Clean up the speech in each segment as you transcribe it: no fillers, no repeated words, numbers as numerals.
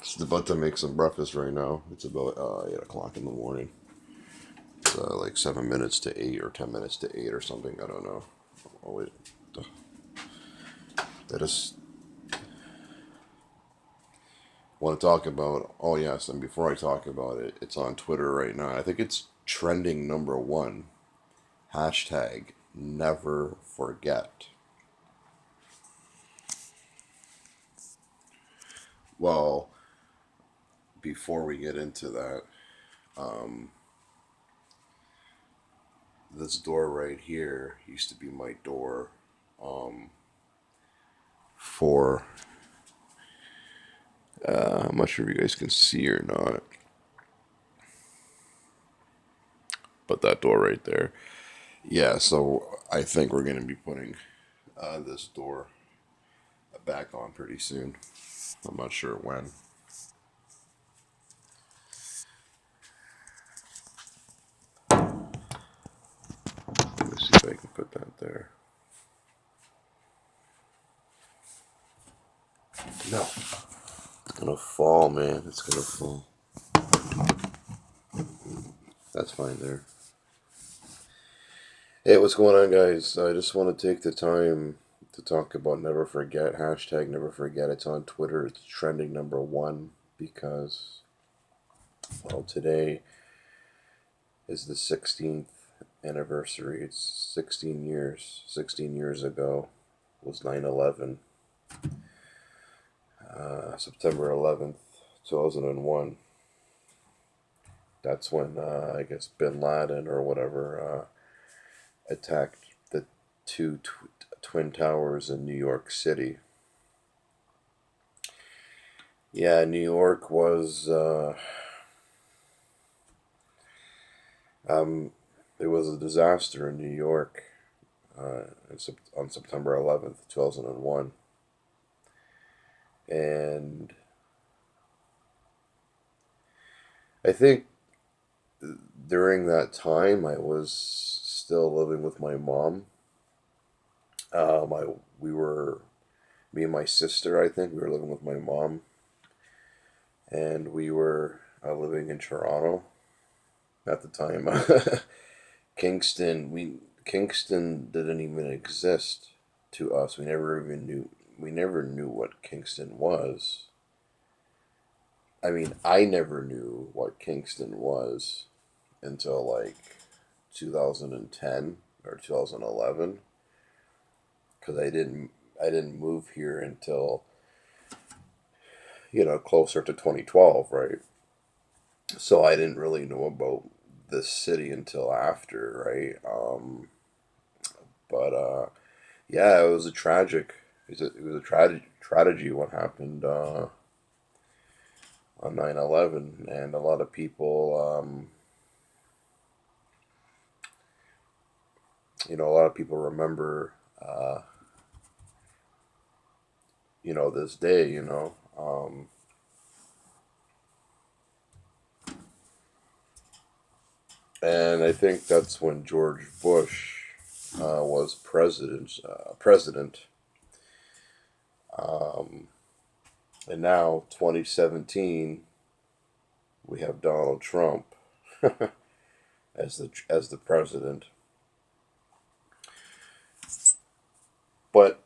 Just about to make some breakfast right now. It's about 8 o'clock in the morning. It's like 7 minutes to 8 or 10 minutes to 8 or something. I don't know. Oh wait, I just want to talk about. Oh yes, and before I talk about it, it's on Twitter right now. I think it's trending number one. Hashtag never forget. Well, before we get into that, um, this door right here used to be my door um, for. I'm not sure if you guys can see or not, but that door right there. Yeah, so I think we're going to be putting this door back on pretty soon. I'm not sure when. Let me see if I can put that there. No, it's gonna fall, man. It's gonna fall. That's fine there. Hey, what's going on, guys? I just want to take the time to talk about Never Forget. Hashtag Never Forget. It's on Twitter. It's trending number one because, well, today is the 16th anniversary. It's 16 years. 16 years ago was 9/11. September 11th, 2001. That's when, I guess, Bin Laden or whatever attacked the two twin towers in New York City. Yeah, New York was um, it was a disaster in New York on September 11th, 2001. And I think during that time I was still living with my mom. I we were Me and my sister. I think we were living with my mom, and we were living in Toronto at the time. Kingston didn't even exist to us. We never knew what Kingston was. I mean, I never knew what Kingston was until like 2010 or 2011 because I didn't move here until closer to 2012, right? So I didn't really know about this city until after, right? But yeah, it was a tragic. It was a tragedy what happened on 9/11, and a lot of people, a lot of people remember, this day. And I think that's when George Bush was president. Um, and now 2017, we have Donald Trump as the president. But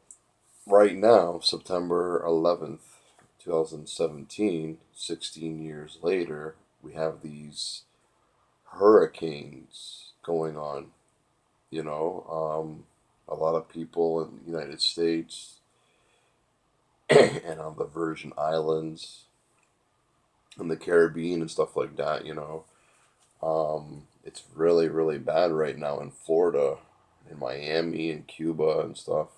right now, September 11th, 2017, 16 years later, we have these hurricanes going on. A lot of people in the United States and on the Virgin Islands and the Caribbean and stuff like that. It's really, really bad right now in Florida, in Miami, and Cuba and stuff.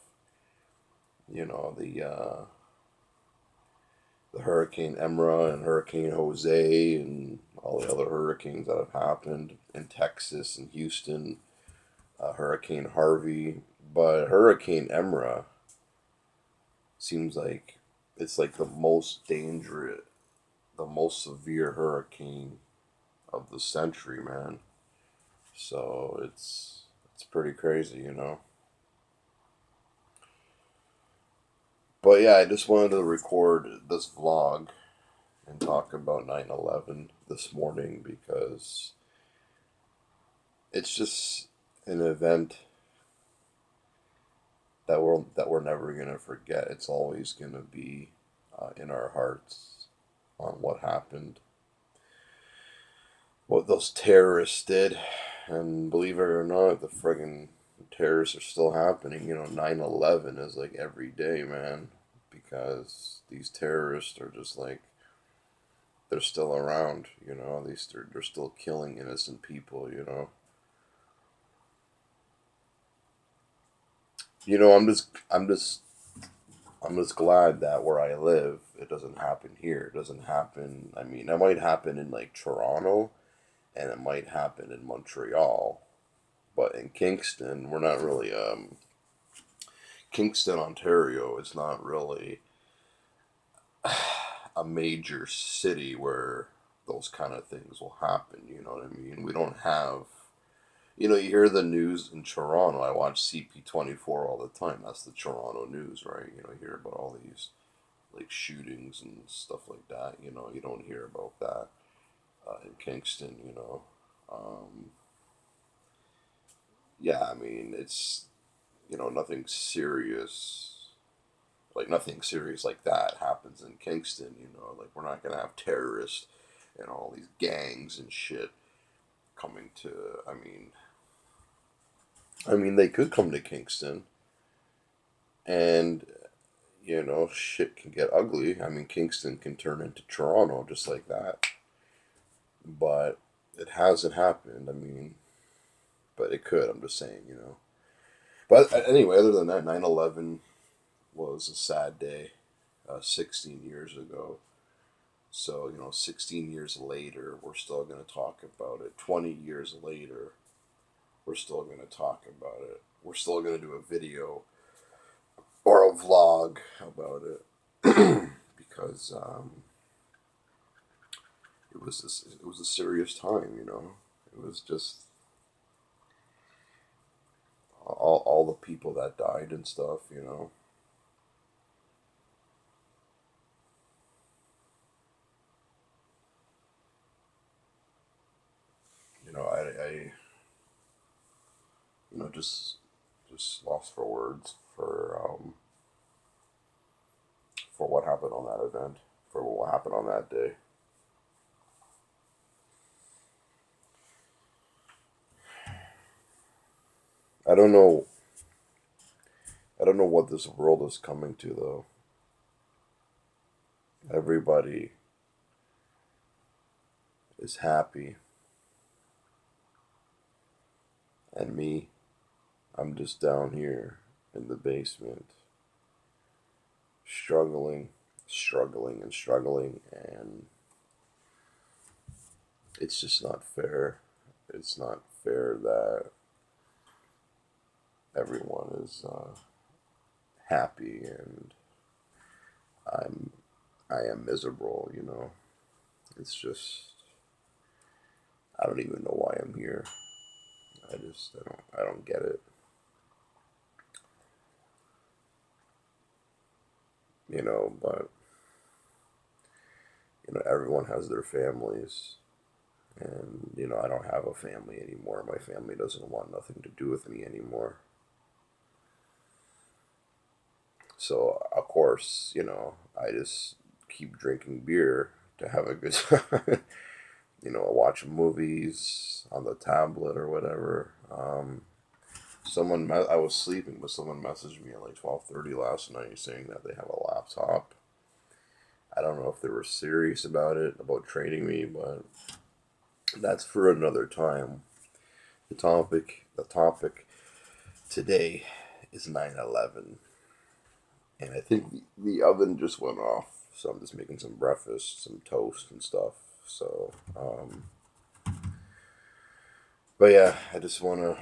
The Hurricane Emra and Hurricane Jose and all the other hurricanes that have happened in Texas and Houston, Hurricane Harvey. But Hurricane Emra seems like it's like the most dangerous, the most severe hurricane of the century, man. So it's pretty crazy, you know. But yeah, I just wanted to record this vlog and talk about 9/11 this morning because it's just an event that we're never gonna forget. It's always gonna be in our hearts on what happened, what those terrorists did, and believe it or not, the friggin' terrorists are still happening. 9/11 is like every day, man, because these terrorists are just like they're still around. They're still killing innocent people. You know, I'm just glad that where I live, it doesn't happen here. It doesn't happen. I mean, it might happen in like Toronto, and it might happen in Montreal, but in Kingston, we're not really. Kingston, Ontario, is not really a major city where those kind of things will happen. You know what I mean? We don't have. You hear the news in Toronto. I watch CP24 all the time. That's the Toronto news, right? You hear about all these like shootings and stuff like that. You don't hear about that in Kingston. Yeah, I mean it's nothing serious. Like nothing serious like that happens in Kingston. Like we're not gonna have terrorists and all these gangs and shit coming to. I mean they could come to Kingston, and shit can get ugly. I mean, Kingston can turn into Toronto just like that. But it hasn't happened. I mean, but it could. I'm just saying. But anyway, other than that, 9/11 was a sad day 16 years ago. So, 16 years later, we're still going to talk about it. 20 years later, we're still going to talk about it. We're still going to do a video or a vlog about it because it was a serious time. It was just all the people that died and stuff. I just lost for words for what happened on that event, for what happened on that day. I don't know. I don't know what this world is coming to though. Everybody is happy, and me, I'm just down here in the basement, struggling, struggling, and struggling, and it's just not fair. It's not fair that everyone is happy and I'm I am miserable. It's just I don't even know why I'm here. I don't get it. But everyone has their families, and I don't have a family anymore. My family doesn't want nothing to do with me anymore. So of course, I just keep drinking beer to have a good time. Watch movies on the tablet or whatever. I was sleeping, but someone messaged me at like 12:30 last night saying that they have a laptop. I don't know if they were serious about it, about trading me, but that's for another time. The topic today is 9/11, and I think the oven just went off, so I'm just making some breakfast, some toast and stuff. So, but yeah, I just want to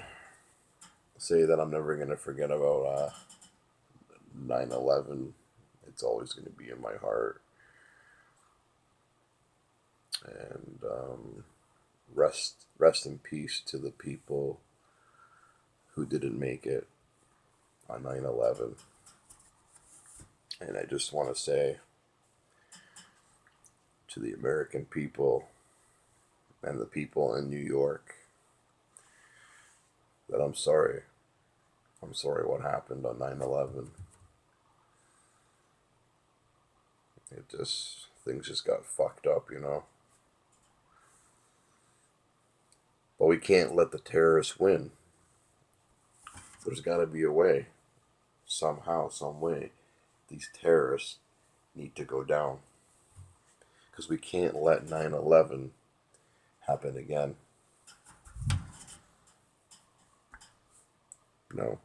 say that I'm never gonna forget about 9/11. It's always gonna be in my heart, and rest in peace to the people who didn't make it on 9/11. And I just want to say to the American people and the people in New York that I'm sorry. I'm sorry what happened on 9/11. Things just got fucked up, you know? But we can't let the terrorists win. There's got to be a way. Somehow, some way. These terrorists need to go down. Because we can't let 9/11 happen again. No.